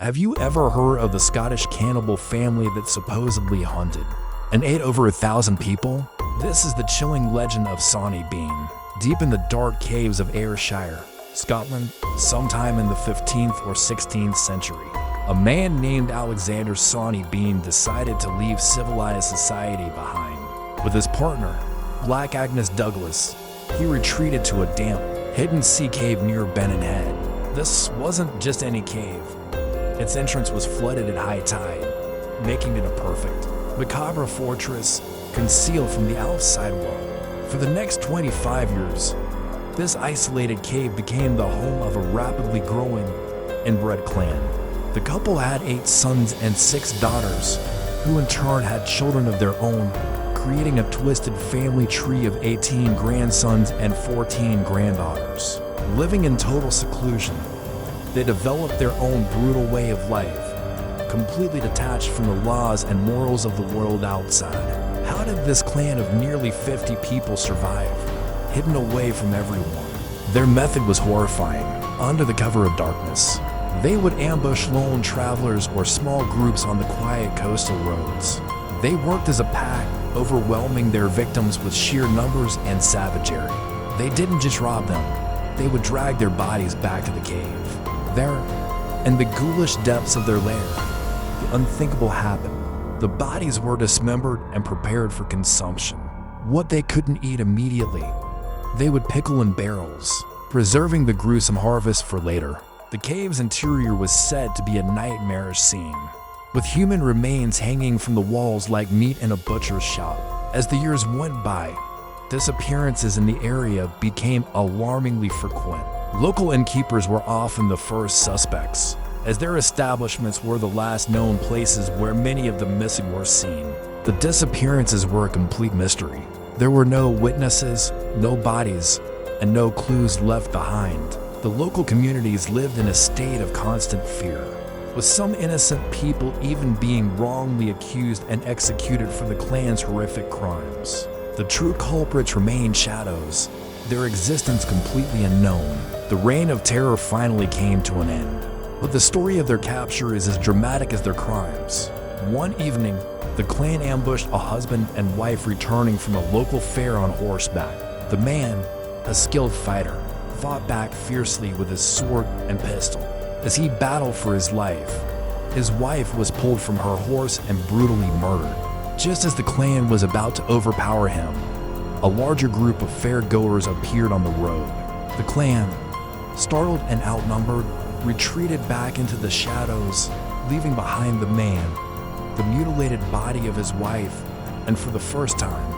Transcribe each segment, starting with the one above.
Have you ever heard of the Scottish cannibal family that supposedly hunted and ate over 1,000 people? This is the chilling legend of Sawney Bean. Deep in the dark caves of Ayrshire, Scotland, sometime in the 15th or 16th century, a man named Alexander Sawney Bean decided to leave civilized society behind. With his partner, Black Agnes Douglas, he retreated to a damp, hidden sea cave near Burke Head. This wasn't just any cave. Its entrance was flooded at high tide, making it a perfect, macabre fortress concealed from the outside world. For the next 25 years, this isolated cave became the home of a rapidly growing inbred clan. The couple had 8 sons and 6 daughters, who in turn had children of their own, creating a twisted family tree of 18 grandsons and 14 granddaughters. Living in total seclusion, they developed their own brutal way of life, completely detached from the laws and morals of the world outside. How did this clan of nearly 50 people survive, hidden away from everyone? Their method was horrifying. Under the cover of darkness, they would ambush lone travelers or small groups on the quiet coastal roads. They worked as a pack, overwhelming their victims with sheer numbers and savagery. They didn't just rob them, they would drag their bodies back to the cave. There, in the ghoulish depths of their lair, the unthinkable happened. The bodies were dismembered and prepared for consumption. What they couldn't eat immediately, they would pickle in barrels, preserving the gruesome harvest for later. The cave's interior was said to be a nightmarish scene, with human remains hanging from the walls like meat in a butcher's shop. As the years went by, disappearances in the area became alarmingly frequent. Local innkeepers were often the first suspects, as their establishments were the last known places where many of the missing were seen. The disappearances were a complete mystery. There were no witnesses, no bodies, and no clues left behind. The local communities lived in a state of constant fear, with some innocent people even being wrongly accused and executed for the clan's horrific crimes. The true culprits remained shadows, their existence completely unknown. The reign of terror finally came to an end, but the story of their capture is as dramatic as their crimes. One evening, the clan ambushed a husband and wife returning from a local fair on horseback. The man, a skilled fighter, fought back fiercely with his sword and pistol. As he battled for his life, his wife was pulled from her horse and brutally murdered. Just as the clan was about to overpower him, a larger group of fair-goers appeared on the road. The clan, startled and outnumbered, retreated back into the shadows, leaving behind the man, the mutilated body of his wife, and for the first time,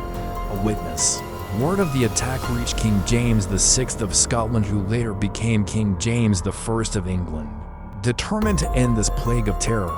a witness. Word of the attack reached King James VI of Scotland, who later became King James I of England. Determined to end this plague of terror,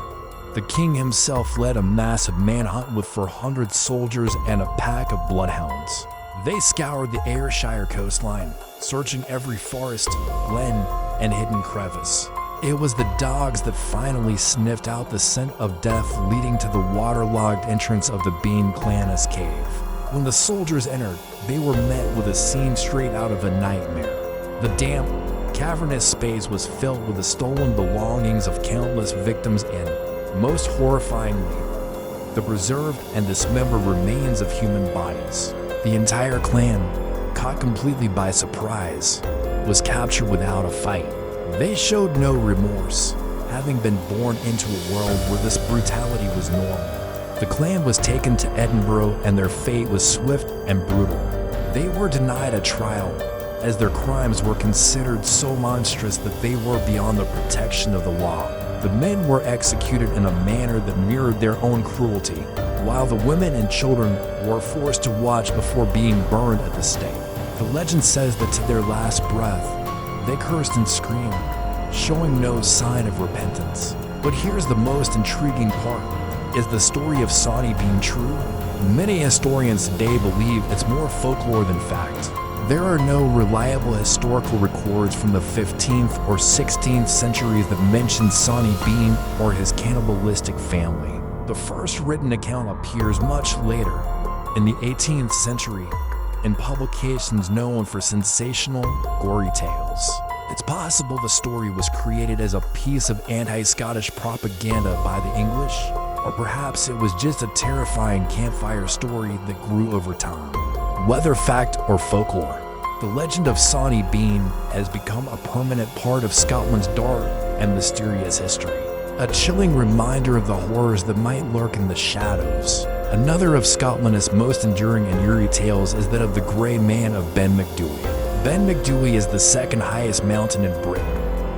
the king himself led a massive manhunt with 400 soldiers and a pack of bloodhounds. They scoured the Ayrshire coastline, searching every forest, glen, and hidden crevice. It was the dogs that finally sniffed out the scent of death leading to the waterlogged entrance of the Bean clan's cave. When the soldiers entered, they were met with a scene straight out of a nightmare. The damp, cavernous space was filled with the stolen belongings of countless victims and, most horrifyingly, the preserved and dismembered remains of human bodies. The entire clan, caught completely by surprise, was captured without a fight. They showed no remorse, having been born into a world where this brutality was normal. The clan was taken to Edinburgh and their fate was swift and brutal. They were denied a trial, as their crimes were considered so monstrous that they were beyond the protection of the law. The men were executed in a manner that mirrored their own cruelty, while the women and children were forced to watch before being burned at the stake. The legend says that to their last breath, they cursed and screamed, showing no sign of repentance. But here's the most intriguing part. Is the story of Sawney Bean true? Many historians today believe it's more folklore than fact. There are no reliable historical records from the 15th or 16th centuries that mention Sawney Bean or his cannibalistic family. The first written account appears much later, in the 18th century, in publications known for sensational, gory tales. It's possible the story was created as a piece of anti-Scottish propaganda by the English, or perhaps it was just a terrifying campfire story that grew over time. Whether fact or folklore, the legend of Sawney Bean has become a permanent part of Scotland's dark and mysterious history. A chilling reminder of the horrors that might lurk in the shadows. Another of Scotland's most enduring and eerie tales is that of the Grey Man of Ben Macdui. Ben Macdui is the second highest mountain in Britain,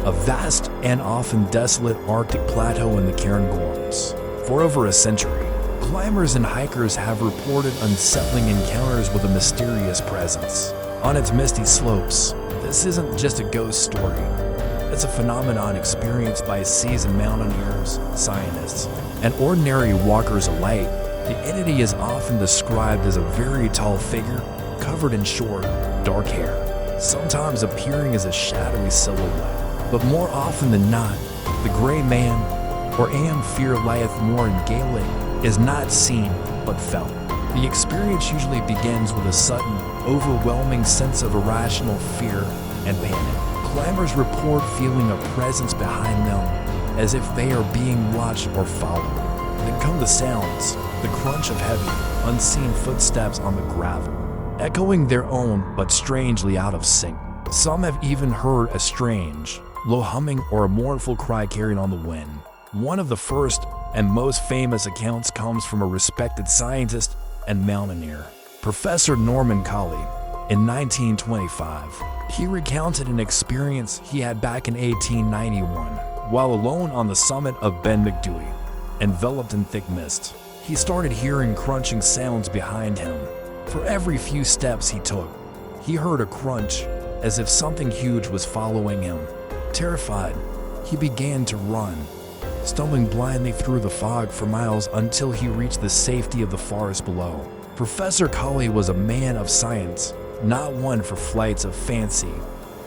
a vast and often desolate Arctic plateau in the Cairngorms. For over a century, climbers and hikers have reported unsettling encounters with a mysterious presence. On its misty slopes, this isn't just a ghost story. It's a phenomenon experienced by seasoned mountaineers, scientists, and ordinary walkers alike. The entity is often described as a very tall figure, covered in short, dark hair, sometimes appearing as a shadowy silhouette. But more often than not, the Grey Man, or Am Fear Lieth More in Gaelic, is not seen but felt. The experience usually begins with a sudden, overwhelming sense of irrational fear and panic. Climbers report feeling a presence behind them, as if they are being watched or followed. Then come the sounds, the crunch of heavy, unseen footsteps on the gravel, echoing their own but strangely out of sync. Some have even heard a strange, low humming or a mournful cry carried on the wind. One of the first and most famous accounts comes from a respected scientist and mountaineer, Professor Norman Colley. In 1925, he recounted an experience he had back in 1891 while alone on the summit of Ben Macdui. Enveloped in thick mist, he started hearing crunching sounds behind him. For every few steps he took, he heard a crunch, as if something huge was following him. Terrified, he began to run, stumbling blindly through the fog for miles until he reached the safety of the forest below. Professor Colley was a man of science, not one for flights of fancy,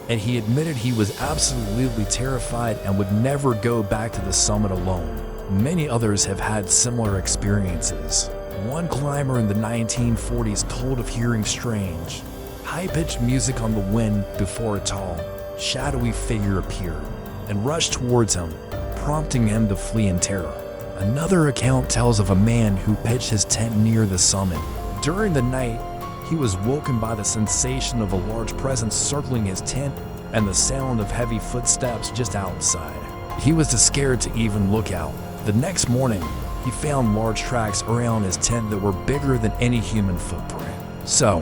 and he admitted he was absolutely terrified and would never go back to the summit alone. Many others have had similar experiences. One climber in the 1940s told of hearing strange, high-pitched music on the wind before a tall, shadowy figure appeared and rushed towards him, prompting him to flee in terror. Another account tells of a man who pitched his tent near the summit. During the night, he was woken by the sensation of a large presence circling his tent and the sound of heavy footsteps just outside. He was too scared to even look out. The next morning, he found large tracks around his tent that were bigger than any human footprint. So,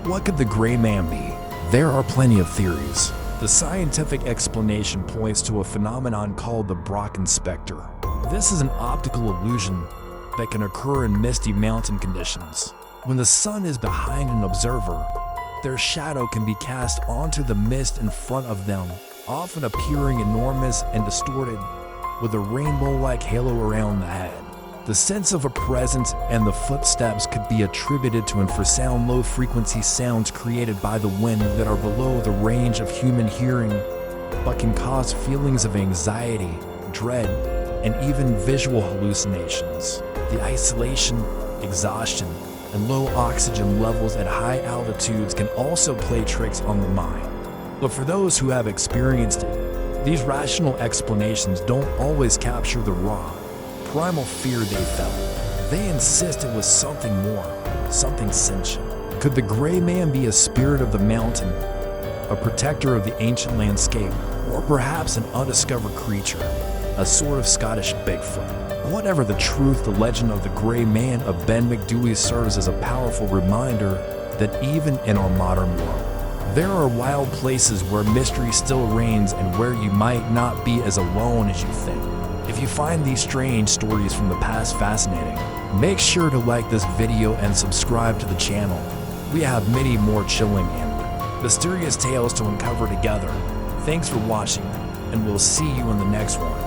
what could the Grey Man be? There are plenty of theories. The scientific explanation points to a phenomenon called the Brocken specter. This is an optical illusion that can occur in misty mountain conditions. When the sun is behind an observer, their shadow can be cast onto the mist in front of them, often appearing enormous and distorted, with a rainbow-like halo around the head. The sense of a presence and the footsteps could be attributed to infrasound low-frequency sounds created by the wind that are below the range of human hearing, but can cause feelings of anxiety, dread, and even visual hallucinations. The isolation, exhaustion, and low oxygen levels at high altitudes can also play tricks on the mind. But for those who have experienced it, these rational explanations don't always capture the raw, primal fear they felt. They insist it was something more, something sentient. Could the Grey Man be a spirit of the mountain, a protector of the ancient landscape, or perhaps an undiscovered creature, a sort of Scottish Bigfoot? Whatever the truth, the legend of the Grey Man of Ben Macdui serves as a powerful reminder that even in our modern world, there are wild places where mystery still reigns and where you might not be as alone as you think. If you find these strange stories from the past fascinating, make sure to like this video and subscribe to the channel. We have many more chilling and mysterious tales to uncover together. Thanks for watching, and we'll see you in the next one.